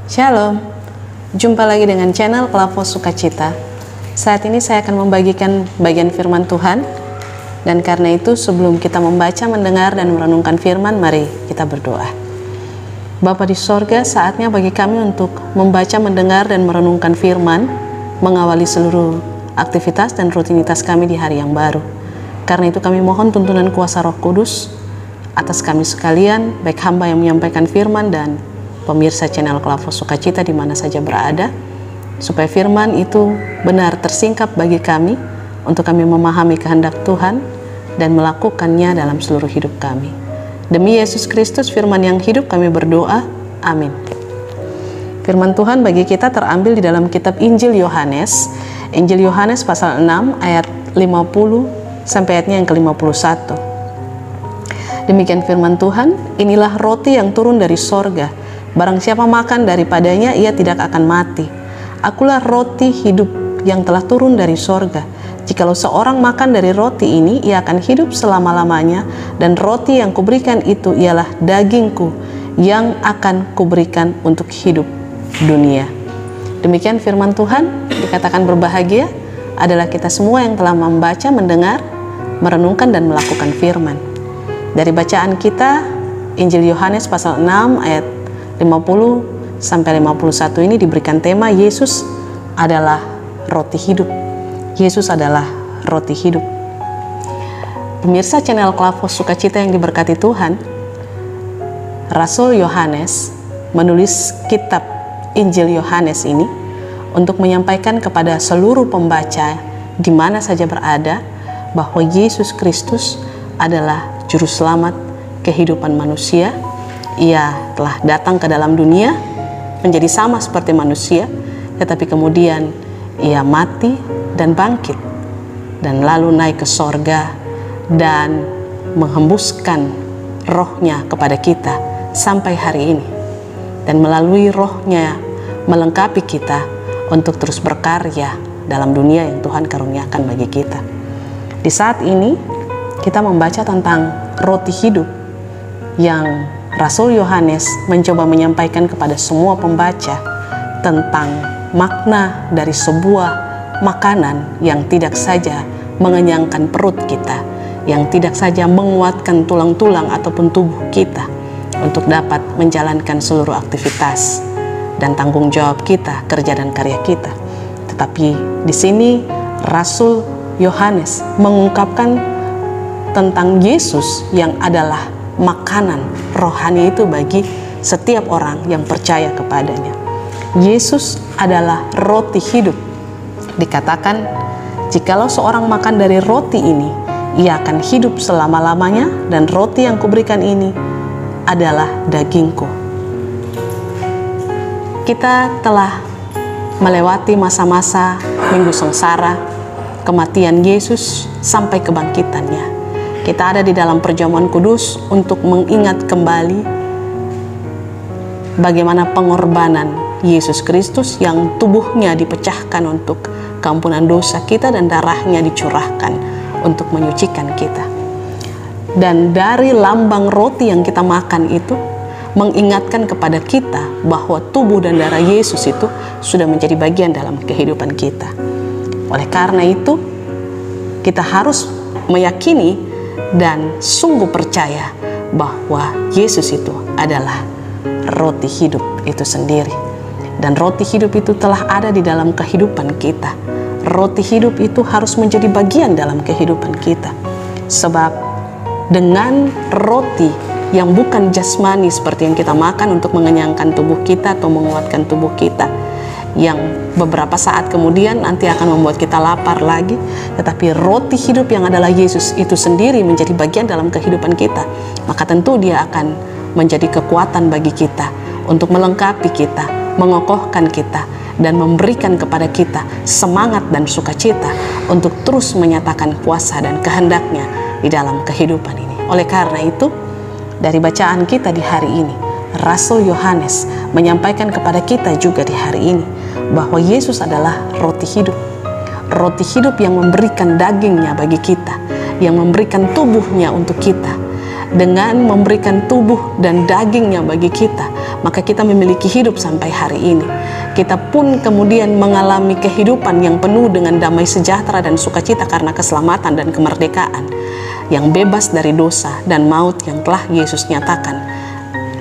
Shalom, jumpa lagi dengan channel Klavos Sukacita. Saat ini saya akan membagikan bagian firman Tuhan. Dan karena itu sebelum kita membaca, mendengar, dan merenungkan firman, mari kita berdoa. Bapa di sorga, saatnya bagi kami untuk membaca, mendengar, dan merenungkan firman, mengawali seluruh aktivitas dan rutinitas kami di hari yang baru. Karena itu kami mohon tuntunan kuasa Roh Kudus atas kami sekalian, baik hamba yang menyampaikan firman dan pemirsa channel Klavos Sukacita di mana saja berada, supaya firman itu benar tersingkap bagi kami, untuk kami memahami kehendak Tuhan dan melakukannya dalam seluruh hidup kami. Demi Yesus Kristus, firman yang hidup, kami berdoa. Amin. Firman Tuhan bagi kita terambil di dalam kitab Injil Yohanes. Injil Yohanes pasal 6 ayat 50 sampai ayatnya yang ke-51. Demikian firman Tuhan, inilah roti yang turun dari sorga. Barang siapa makan daripadanya, ia tidak akan mati. Akulah roti hidup yang telah turun dari sorga. Jikalau seorang makan dari roti ini, ia akan hidup selama-lamanya. Dan roti yang kuberikan itu ialah dagingku yang akan kuberikan untuk hidup dunia. Demikian firman Tuhan. Dikatakan berbahagia adalah kita semua yang telah membaca, mendengar, merenungkan, dan melakukan firman. Dari bacaan kita, Injil Yohanes pasal 6 ayat 50 sampai 51 ini diberikan tema Yesus adalah roti hidup. Yesus adalah roti hidup. Pemirsa channel Klavos Sukacita yang diberkati Tuhan, Rasul Yohanes menulis kitab Injil Yohanes ini untuk menyampaikan kepada seluruh pembaca di mana saja berada bahwa Yesus Kristus adalah juru selamat kehidupan manusia. Ia telah datang ke dalam dunia menjadi sama seperti manusia, tetapi kemudian ia mati dan bangkit, dan lalu naik ke sorga dan menghembuskan rohnya kepada kita sampai hari ini. Dan melalui rohnya melengkapi kita untuk terus berkarya dalam dunia yang Tuhan karuniakan bagi kita. Di saat ini kita membaca tentang roti hidup yang Rasul Yohanes mencoba menyampaikan kepada semua pembaca tentang makna dari sebuah makanan yang tidak saja mengenyangkan perut kita, yang tidak saja menguatkan tulang-tulang ataupun tubuh kita untuk dapat menjalankan seluruh aktivitas dan tanggung jawab kita, kerja dan karya kita. Tetapi di sini Rasul Yohanes mengungkapkan tentang Yesus yang adalah makanan rohani itu bagi setiap orang yang percaya kepadanya. Yesus adalah roti hidup. Dikatakan, jikalau seorang makan dari roti ini, ia akan hidup selama-lamanya, dan roti yang kuberikan ini adalah dagingku. Kita telah melewati masa-masa minggu sengsara, kematian Yesus sampai kebangkitannya. Kita ada di dalam perjamuan kudus untuk mengingat kembali bagaimana pengorbanan Yesus Kristus yang tubuhnya dipecahkan untuk keampunan dosa kita dan darahnya dicurahkan untuk menyucikan kita. Dan dari lambang roti yang kita makan itu mengingatkan kepada kita bahwa tubuh dan darah Yesus itu sudah menjadi bagian dalam kehidupan kita. Oleh karena itu, kita harus meyakini dan sungguh percaya bahwa Yesus itu adalah roti hidup itu sendiri. Dan roti hidup itu telah ada di dalam kehidupan kita. Roti hidup itu harus menjadi bagian dalam kehidupan kita. Sebab dengan roti yang bukan jasmani seperti yang kita makan untuk mengenyangkan tubuh kita atau menguatkan tubuh kita, yang beberapa saat kemudian nanti akan membuat kita lapar lagi, tetapi roti hidup yang adalah Yesus itu sendiri menjadi bagian dalam kehidupan kita, maka tentu dia akan menjadi kekuatan bagi kita untuk melengkapi kita, mengokohkan kita, dan memberikan kepada kita semangat dan sukacita untuk terus menyatakan kuasa dan kehendaknya di dalam kehidupan ini. Oleh karena itu, dari bacaan kita di hari ini, Rasul Yohanes menyampaikan kepada kita juga di hari ini bahwa Yesus adalah roti hidup. Roti hidup yang memberikan dagingnya bagi kita, yang memberikan tubuhnya untuk kita, dengan memberikan tubuh dan dagingnya bagi kita, maka kita memiliki hidup sampai hari ini. Kita pun kemudian mengalami kehidupan yang penuh dengan damai sejahtera dan sukacita karena keselamatan dan kemerdekaan, yang bebas dari dosa dan maut yang telah Yesus nyatakan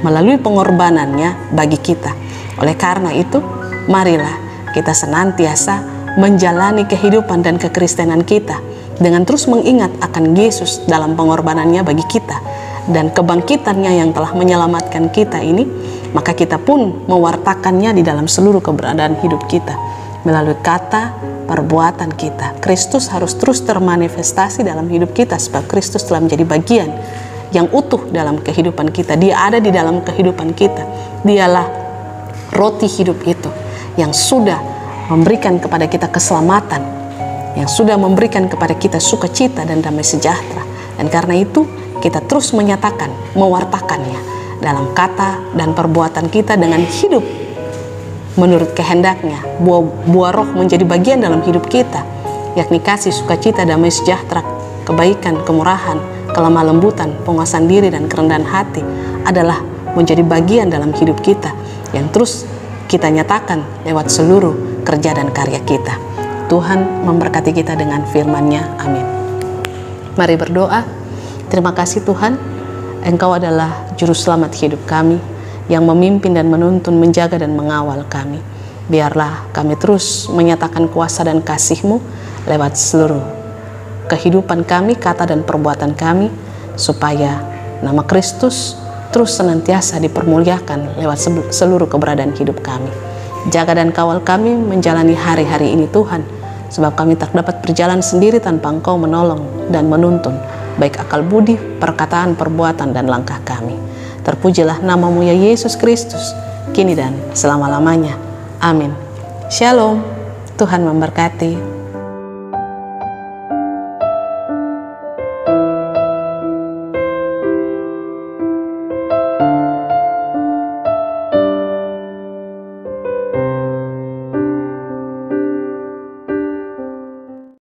melalui pengorbanannya bagi kita. Oleh karena itu, marilah kita senantiasa menjalani kehidupan dan kekristenan kita dengan terus mengingat akan Yesus dalam pengorbanannya bagi kita dan kebangkitannya yang telah menyelamatkan kita ini. Maka kita pun mewartakannya di dalam seluruh keberadaan hidup kita melalui kata, perbuatan kita. Kristus harus terus termanifestasi dalam hidup kita sebab Kristus telah menjadi bagian yang utuh dalam kehidupan kita. Dia ada di dalam kehidupan kita. Dialah roti hidup itu yang sudah memberikan kepada kita keselamatan, yang sudah memberikan kepada kita sukacita dan damai sejahtera. Dan karena itu kita terus menyatakan, mewartakannya dalam kata dan perbuatan kita dengan hidup menurut kehendaknya. Buah roh menjadi bagian dalam hidup kita, yakni kasih, sukacita, damai sejahtera, kebaikan, kemurahan, kelemah lembutan, penguasaan diri, dan kerendahan hati adalah menjadi bagian dalam hidup kita yang terus kita nyatakan lewat seluruh kerja dan karya kita. Tuhan memberkati kita dengan firman-Nya. Amin. Mari berdoa. Terima kasih Tuhan, Engkau adalah Juru Selamat hidup kami, yang memimpin dan menuntun, menjaga dan mengawal kami. Biarlah kami terus menyatakan kuasa dan kasih-Mu lewat seluruh kehidupan kami, kata dan perbuatan kami, supaya nama Kristus terus senantiasa dipermuliakan lewat seluruh keberadaan hidup kami. Jaga dan kawal kami menjalani hari-hari ini Tuhan, sebab kami tak dapat berjalan sendiri tanpa Engkau menolong dan menuntun, baik akal budi, perkataan, perbuatan, dan langkah kami. Terpujilah nama-Mu ya Yesus Kristus, kini dan selama-lamanya. Amin. Shalom. Tuhan memberkati.